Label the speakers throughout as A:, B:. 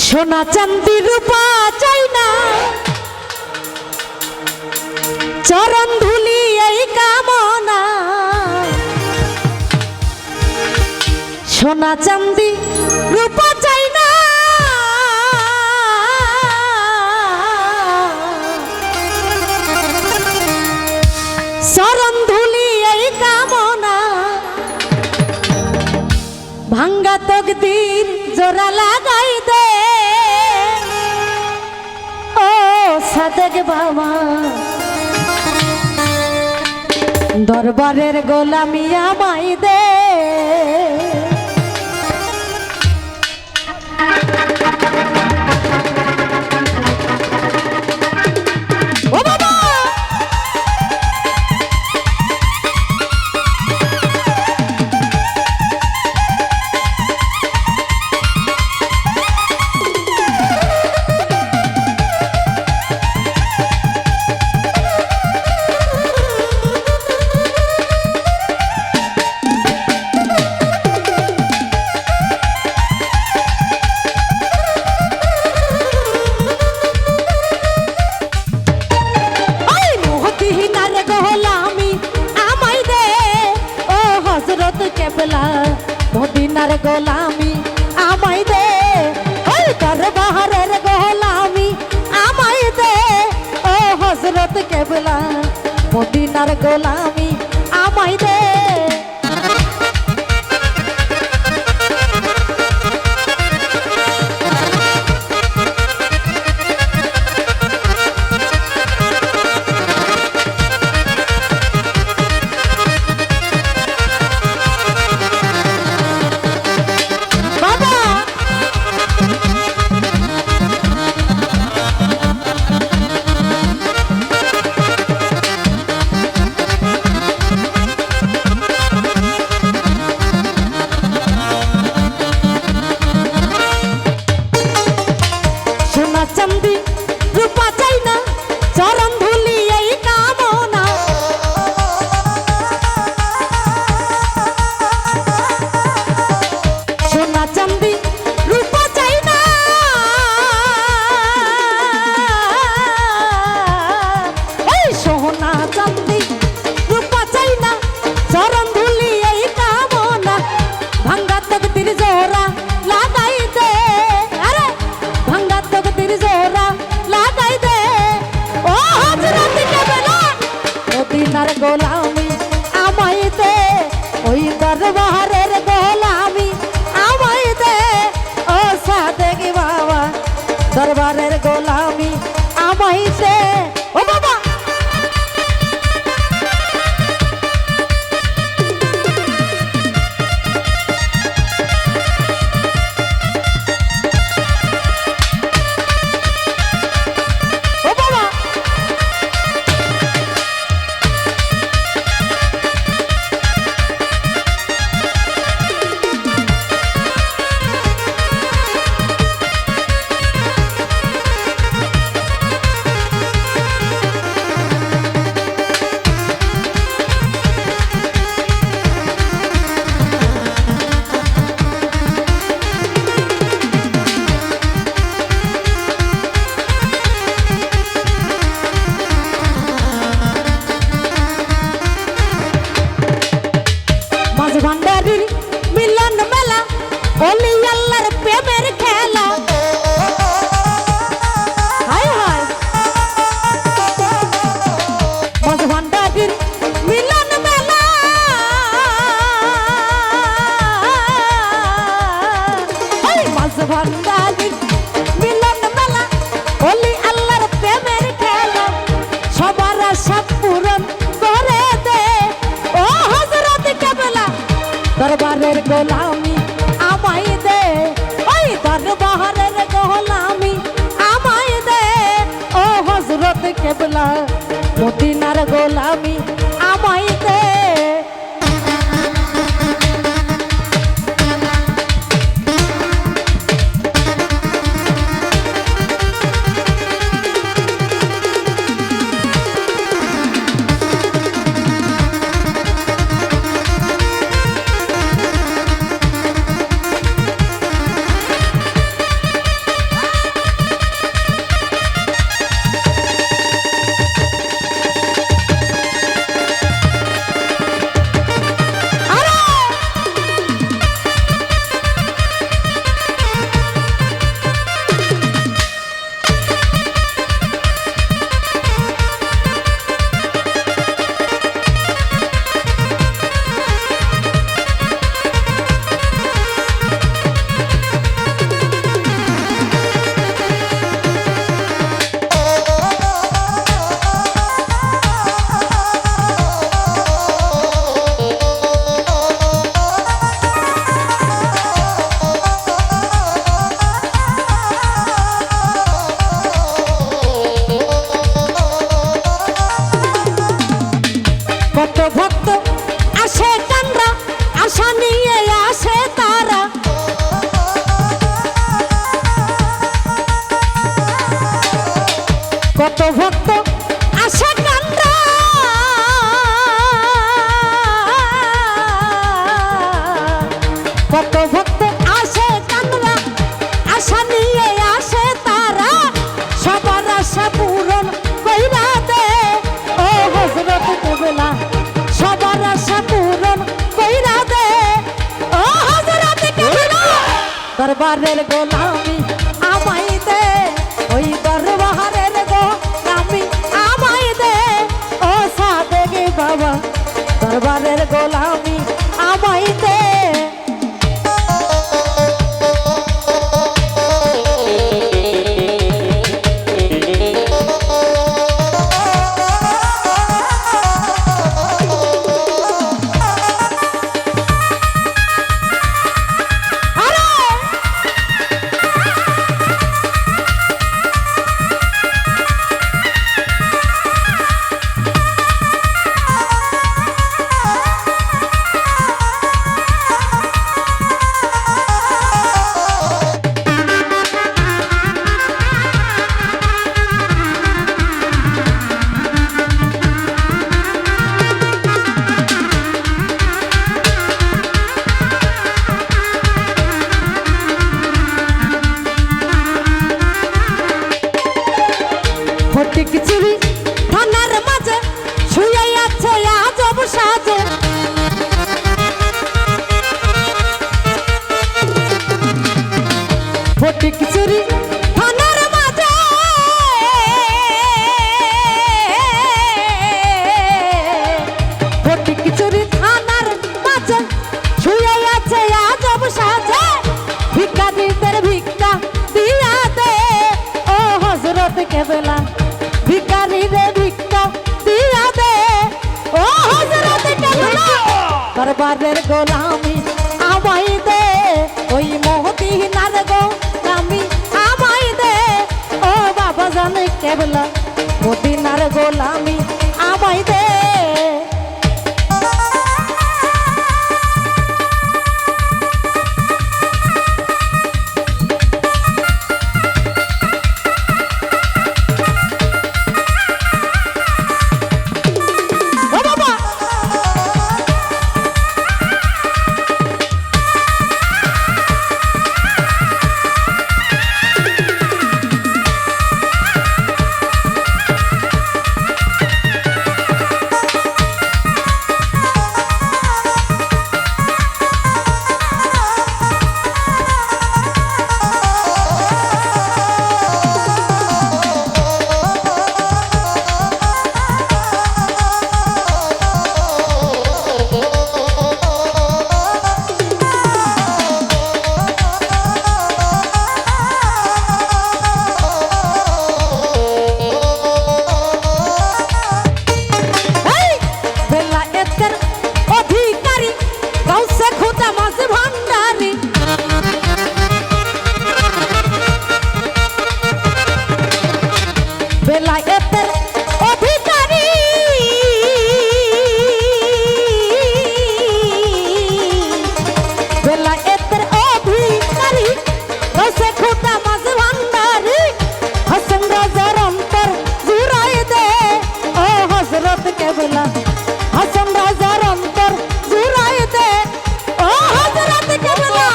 A: সোনা চাঁদি রূপা চাই না, চরণ ধুলি এই কামনা। সোনা চাঁদি রূপা চাই না, চরণ ধুলি এই কামনা। ভাঙ্গা তকদির জোড়া লাগাই দে ও সাদেক বাবা, দরবারের গোলামি আমায় দে। মদিনার গোলামি আমায় দে, ওই দরবারের গোলামি আমায় দে ও হযরত কেবলা, মদিনার গোলামি আমায় দে। চাঁদি রূপা চাই না, চরণ ধুলি এই কামনা। সোনা চাঁদি রূপা চাই না, এই সোনা চাঁদি রূপা চাই না, চরণ ধুলি এই কামনা। ভাঙ্গা তকদির জোড়া লাগাই দে, আরে ভাঙ্গা তকদির জোড়া লাগাই দে ও হযরত কেবলা, মদিনার গোলামি আমায় দে, ওই দরবারের গোলামি আমায় দে ও সাদেক বাবা, দরবারের গোলামি আমায় দে। ও বাবা ভান্ডারির মিলন মেলা, ওলি আল্লাহর প্রেমের খেলা। হায় হায় মাঝ ভান্ডারির মিলন মেলা, মাঝ ভান্ডারির মিলন মেলা, ওলি আল্লাহর প্রেমের খেলা। সবার আশা পূরণ করে দে ও হযরত কেবলা, দরবারের গোলামি আমায় দে, ওই দরবারের গোলামি আমায় দে ও হযরত কেবলা, মদিনার গোলামি আমায় দে। কত ভক্ত আশা কান্দা কত ভক্ত আসে কান্দা আশা নিয়ে আসে তারা সবার আশা পূরণ কইরা দে ও হযরত কেবলা সবার আশা পূরণ কইরা দে ও হযরত কেবলা দরবারের গোলামি আমায় দে ওই দরবারের গোলামি আমায় দে ও সাদেক বাবা দরবারের গোলামি আমায় দে ফটিক চুরি থানার মাঝে শুয়ে আছে আজব সাজে ফটিক চুরি থানার মাঝে ফটিক চুরি থানার মাঝে শুয়ে আছে আজব সাজে ভিখারিদের ভিক্ষা দিয়া দে ও হযরত কেবলা ভিখারিরে ভিক্ষা দিয়া দে ও হযরত কেবলা দরবারের গোলামি আমায় দে ওই মদিনার গোলামি আমায় দে ও বাবা জান কেবলা মদিনার গোলামি আমায় দে বেলায়েতের অধিকারী বেলায়েতের অধিকারী রসে খুদা মাঝ ভান্ডারি হাসান রাজার অন্তর জুড়াই দে ও হযরত কেবলা হাসান রাজার অন্তর জুড়াই দে ও হযরত কেবলা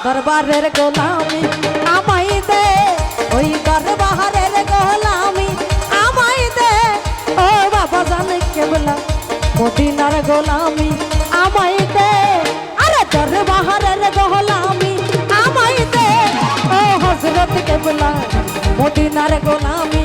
A: দরবারের গোলামি আমায় দে ওই দরবারের গোলামি আমায় দে ও বাবা জান কেবলা মদিনার গোলামি আমায় দে আরে দরবারের গোলামি আমায় দে ও হযরত কেবলা মদিনার গোলামি